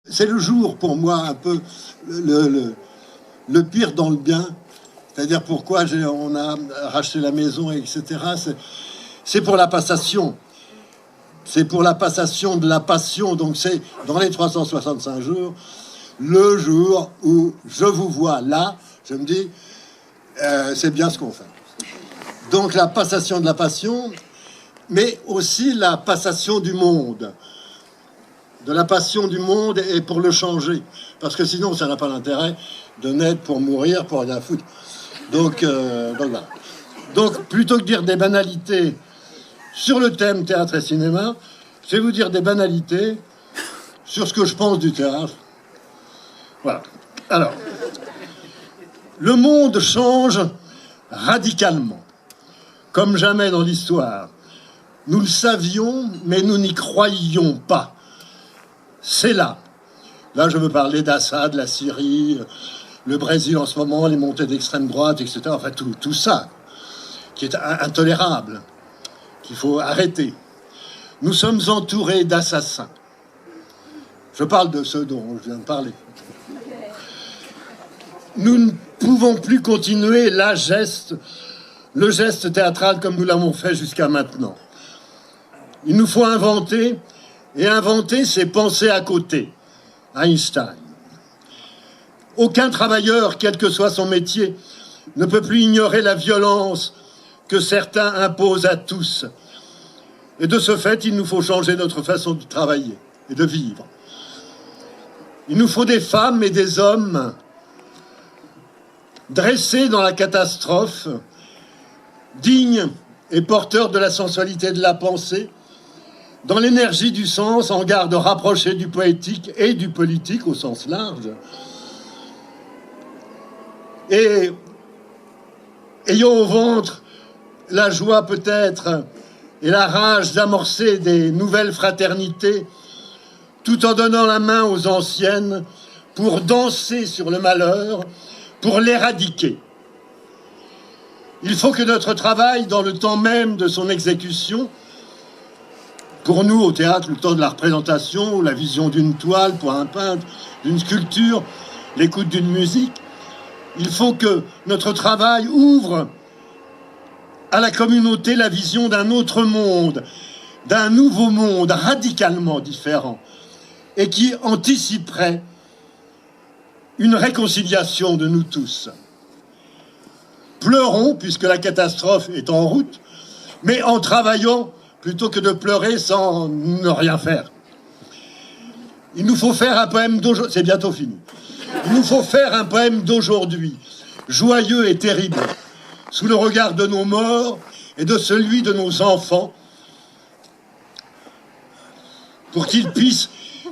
C'est le jour, pour moi, un peu le pire dans le bien. C'est-à-dire pourquoi on a racheté la maison, etc. C'est pour la passation. C'est pour la passation de la passion. Donc c'est dans les 365 jours, le jour où je vous vois là, je me dis, c'est bien ce qu'on fait. Donc la passation de la passion, mais aussi la passation du monde. De la passion du monde et pour le changer. Parce que sinon, ça n'a pas d'intérêt de naître pour mourir, pour rien foutre. Donc voilà. Donc, plutôt que de dire des banalités sur le thème théâtre et cinéma, je vais vous dire des banalités sur ce que je pense du théâtre. Voilà. Alors, le monde change radicalement, comme jamais dans l'histoire. Nous le savions, mais nous n'y croyions pas. C'est là. Là, je veux parler d'Assad, la Syrie, le Brésil en ce moment, les montées d'extrême droite, etc. Enfin, tout ça, qui est intolérable, qu'il faut arrêter. Nous sommes entourés d'assassins. Je parle de ceux dont je viens de parler. Nous ne pouvons plus continuer le geste théâtral comme nous l'avons fait jusqu'à maintenant. Il nous faut inventer. Et inventer, c'est penser à côté. Einstein. Aucun travailleur, quel que soit son métier, ne peut plus ignorer la violence que certains imposent à tous. Et de ce fait, il nous faut changer notre façon de travailler et de vivre. Il nous faut des femmes et des hommes dressés dans la catastrophe, dignes et porteurs de la sensualité de la pensée, dans l'énergie du sens, en garde rapprochée du poétique et du politique au sens large. Et ayant au ventre la joie peut-être et la rage d'amorcer des nouvelles fraternités, tout en donnant la main aux anciennes pour danser sur le malheur, pour l'éradiquer. Il faut que notre travail, dans le temps même de son exécution, pour nous, au théâtre, le temps de la représentation, la vision d'une toile pour un peintre, d'une sculpture, l'écoute d'une musique, il faut que notre travail ouvre à la communauté la vision d'un autre monde, d'un nouveau monde radicalement différent et qui anticiperait une réconciliation de nous tous. Pleurons, puisque la catastrophe est en route, mais en travaillant plutôt que de pleurer sans ne rien faire. Il nous faut faire un poème d'aujourd'hui. C'est bientôt fini. Il nous faut faire un poème d'aujourd'hui, joyeux et terrible, sous le regard de nos morts et de celui de nos enfants, pour qu'ils puissent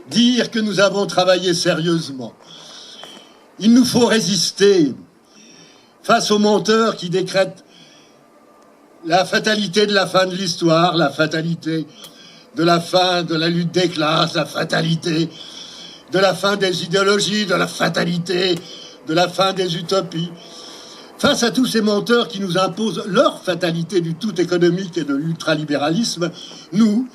dire que nous avons travaillé sérieusement. Il nous faut résister face aux menteurs qui décrètent la fatalité de la fin de l'histoire, la fatalité de la fin de la lutte des classes, la fatalité de la fin des idéologies, de la fatalité de la fin des utopies. Face à tous ces menteurs qui nous imposent leur fatalité du tout économique et de l'ultralibéralisme, nous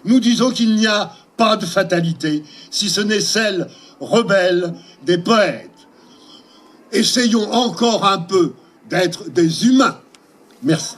disons qu'il n'y a pas de fatalité, si ce n'est celle rebelle des poètes. Essayons encore un peu d'être des humains. Merci.